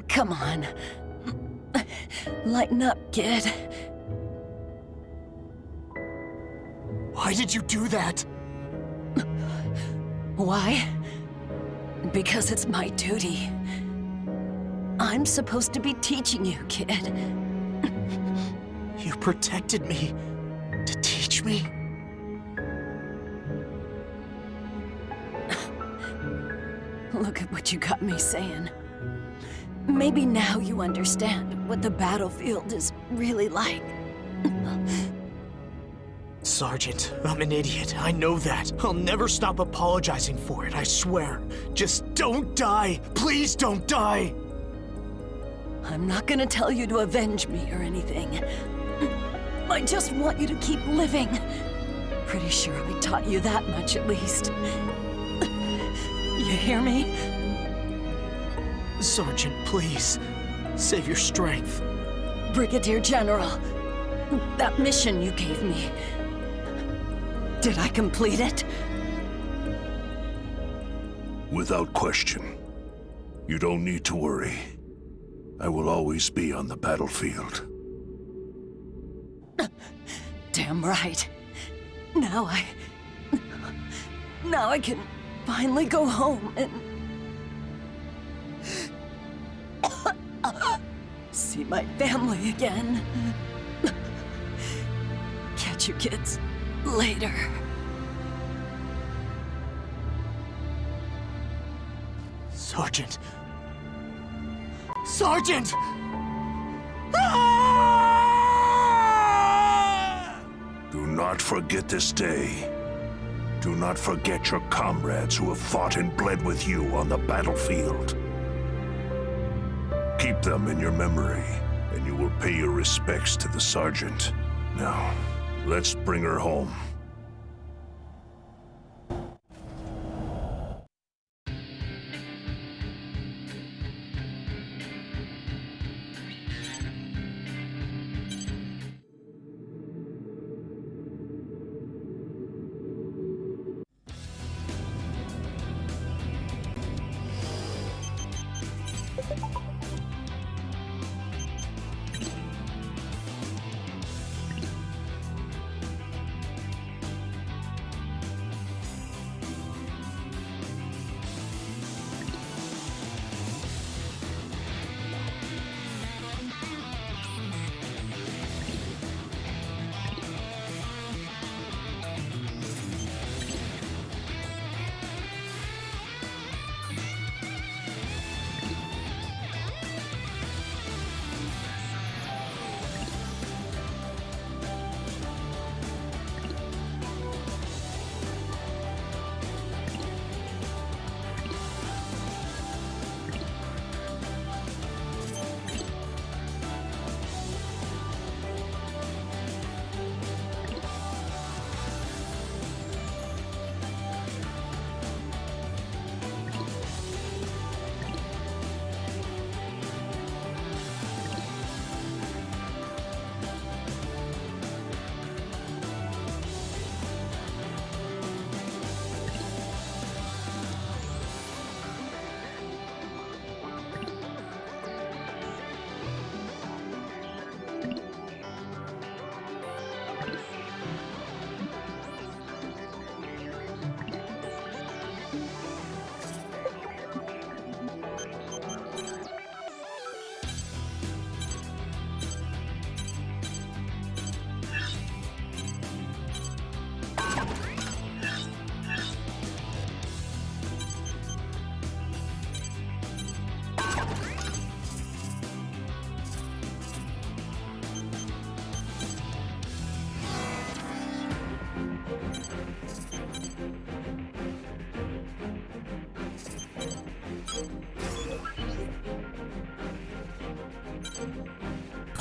Come on. Lighten up, kid. Why did you do that? Why? Because it's my duty. I'm supposed to be teaching you, kid. You protected me to teach me? Look at what you got me saying. Maybe now you understand what the battlefield is really like. Sergeant, I'm an idiot. I know that. I'll never stop apologizing for it, I swear. Just don't die. Please don't die. I'm not gonna tell you to avenge me or anything. I just want you to keep living. Pretty sure I taught you that much at least. You hear me? Sergeant, please. Save your strength. Brigadier General, that mission you gave me, did I complete it? Without question. You don't need to worry. I will always be on the battlefield. Damn right. Now I can finally go home and see my family again. Catch you kids later. Sergeant. Sergeant! Do not forget this day. Do not forget your comrades who have fought and bled with you on the battlefield. Keep them in your memory, and you will pay your respects to the sergeant. Now, let's bring her home.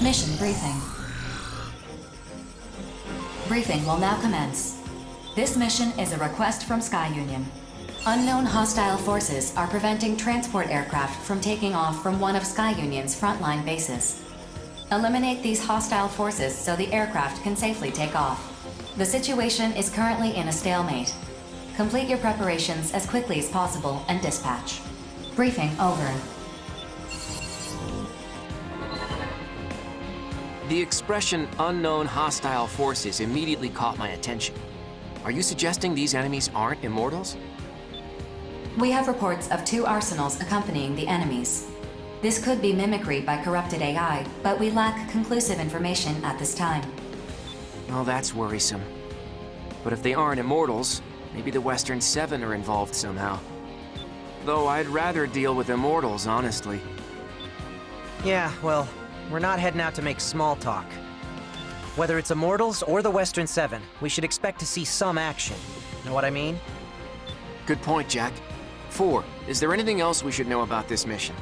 Mission briefing. Briefing will now commence. This mission is a request from Sky Union. Unknown hostile forces are preventing transport aircraft from taking off from one of Sky Union's frontline bases. Eliminate these hostile forces so the aircraft can safely take off. The situation is currently in a stalemate. Complete your preparations as quickly as possible and dispatch. Briefing over. The expression unknown hostile forces immediately caught my attention. Are you suggesting these enemies aren't immortals? We have reports of 2 arsenals accompanying the enemies. This could be mimicry by corrupted AI, but we lack conclusive information at this time. Well, that's worrisome. But if they aren't immortals, maybe the Western Seven are involved somehow. Though I'd rather deal with immortals, honestly. Yeah, well, we're not heading out to make small talk. Whether it's Immortals or the Western Seven, we should expect to see some action. Know what I mean? Good point, Jack. 4, is there anything else we should know about this mission?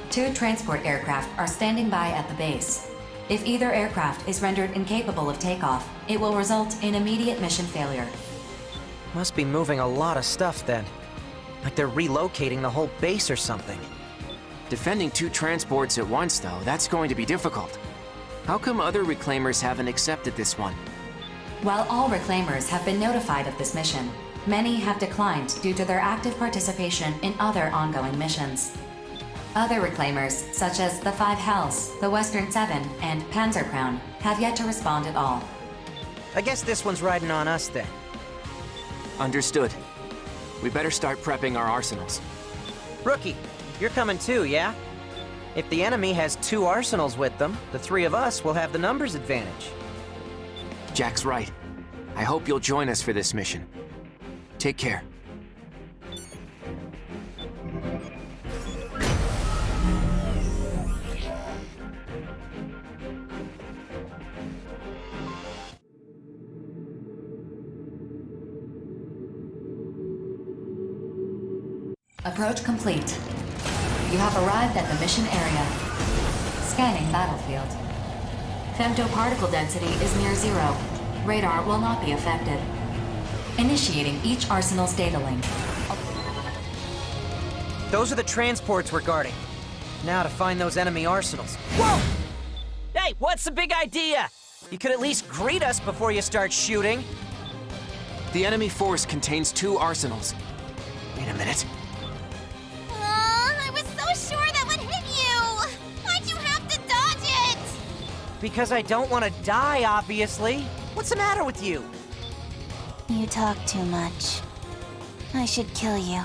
2 transport aircraft are standing by at the base. If either aircraft is rendered incapable of takeoff, it will result in immediate mission failure. Must be moving a lot of stuff then. Like they're relocating the whole base or something. Defending 2 transports at once, though, that's going to be difficult. How come other Reclaimers haven't accepted this one? While all Reclaimers have been notified of this mission, many have declined due to their active participation in other ongoing missions. Other Reclaimers, such as the 5 Hells, the Western Seven, and Panzer Crown, have yet to respond at all. I guess this one's riding on us then. Understood. We better start prepping our arsenals. Rookie, you're coming too, yeah? If the enemy has 2 arsenals with them, the 3 of us will have the numbers advantage. Jack's right. I hope you'll join us for this mission. Take care. Approach complete. You have arrived at the mission area. Scanning battlefield. Femtoparticle density is near 0. Radar will not be affected. Initiating each arsenal's data link. Those are the transports we're guarding. Now to find those enemy arsenals. Whoa! Hey, what's the big idea? You could at least greet us before you start shooting. The enemy force contains 2 arsenals. Wait a minute. I was so sure that would hit you! Why'd you have to dodge it? Because I don't want to die, obviously. What's the matter with you? You talk too much. I should kill you.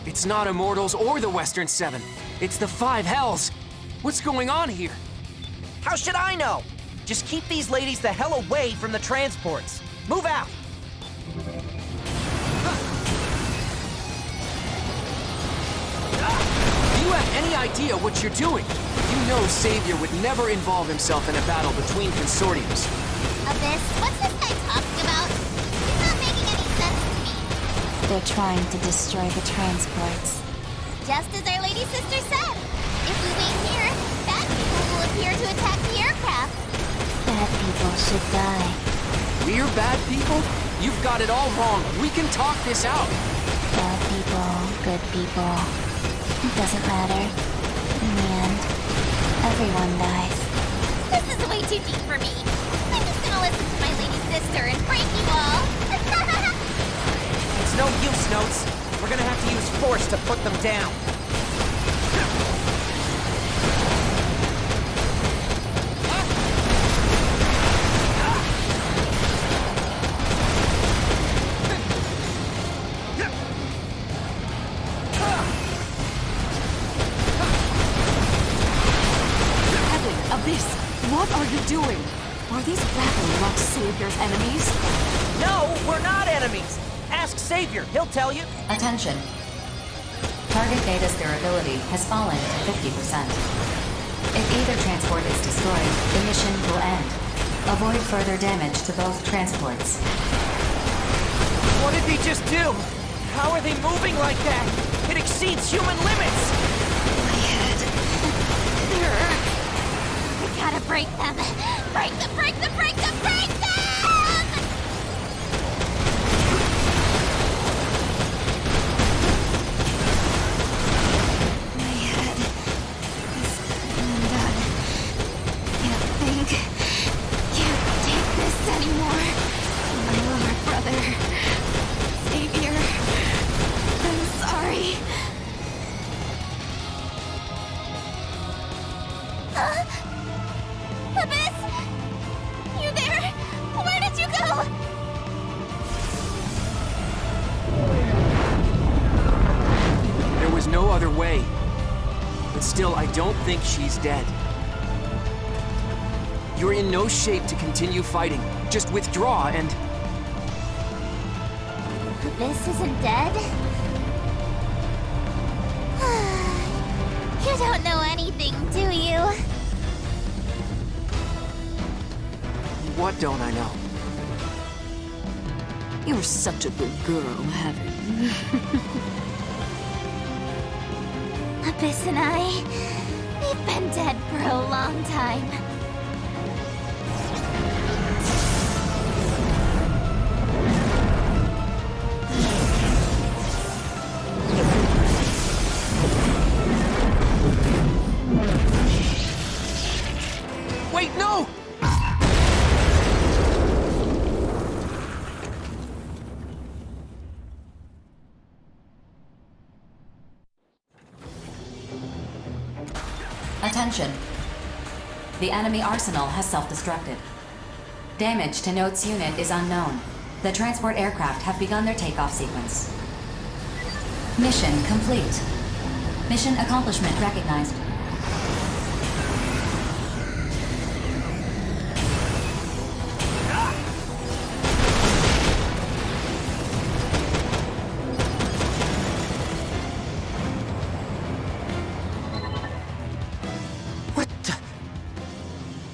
It's not Immortals or the Western Seven. It's the 5 Hells. What's going on here? How should I know? Just keep these ladies the hell away from the transports. Move out! Do you have any idea what you're doing? You know Savior would never involve himself in a battle between consortiums. Abyss, what's this guy talking about? He's not making any sense to me. They're trying to destroy the transports. Just as Our Lady Sister said. If we wait here, bad people will appear to attack the aircraft. Bad people should die. We're bad people? You've got it all wrong. We can talk this out. Bad people, good people. It doesn't matter. In the end, everyone dies. This is way too deep for me. I'm just gonna listen to my lady sister and break you all. It's no use, Notes. We're gonna have to use force to put them down. Abyss, what are you doing? Are these grappling rocks Savior's enemies? No, we're not enemies! Ask Savior, he'll tell you. Attention. Target data's durability has fallen to 50%. If either transport is destroyed, the mission will end. Avoid further damage to both transports. What did he just do? How are they moving like that? It exceeds human limits! My head. We gotta break them. Break them, break them, break them, break them! My head is undone. Can't think. Can't take this anymore. My Lord, brother. Savior. I'm sorry. Abyss! You there? Where did you go? There was no other way. But still, I don't think she's dead. You're in no shape to continue fighting. Just withdraw and... Abyss isn't dead? anything, do you? What don't I know? You're such a good girl, Heaven. Abyss and I, we've been dead for a long time. Wait, no! Attention. The enemy arsenal has self-destructed. Damage to Note's unit is unknown. The transport aircraft have begun their takeoff sequence. Mission complete. Mission accomplishment recognized.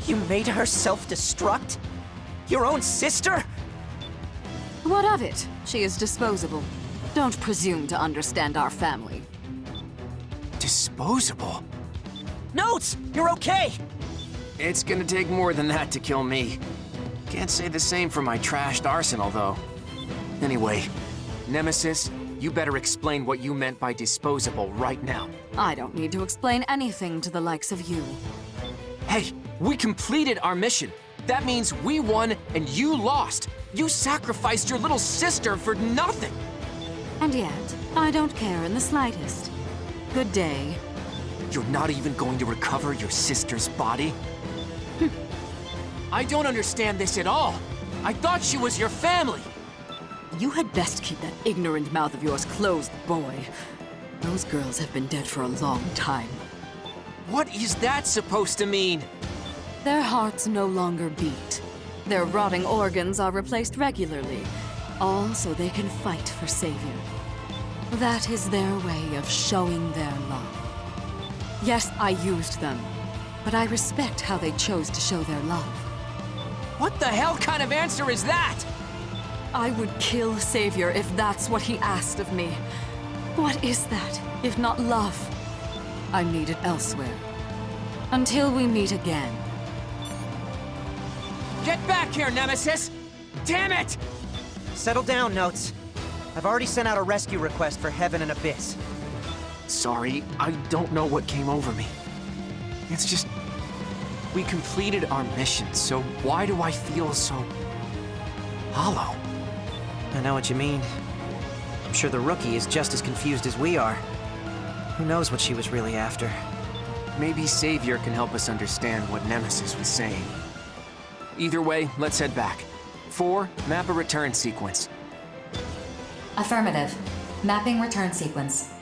You made her self-destruct? Your own sister? What of it? She is disposable. Don't presume to understand our family. Disposable? Notes! You're okay! It's gonna take more than that to kill me. Can't say the same for my trashed arsenal, though. Anyway, Nemesis, you better explain what you meant by disposable right now. I don't need to explain anything to the likes of you. Hey, we completed our mission. That means we won and you lost. You sacrificed your little sister for nothing. And yet, I don't care in the slightest. Good day. You're not even going to recover your sister's body? I don't understand this at all. I thought she was your family. You had best keep that ignorant mouth of yours closed, boy. Those girls have been dead for a long time. What is that supposed to mean? Their hearts no longer beat. Their rotting organs are replaced regularly, all so they can fight for Savior. That is their way of showing their love. Yes, I used them, but I respect how they chose to show their love. What the hell kind of answer is that? I would kill Savior if that's what he asked of me. What is that, if not love? I need it elsewhere. Until we meet again. Get back here, Nemesis! Damn it! Settle down, Notes. I've already sent out a rescue request for Heaven and Abyss. Sorry, I don't know what came over me. It's just... we completed our mission, so why do I feel so... hollow? I know what you mean. I'm sure the rookie is just as confused as we are. Who knows what she was really after? Maybe Savior can help us understand what Nemesis was saying. Either way, let's head back. 4, map a return sequence. Affirmative. Mapping return sequence.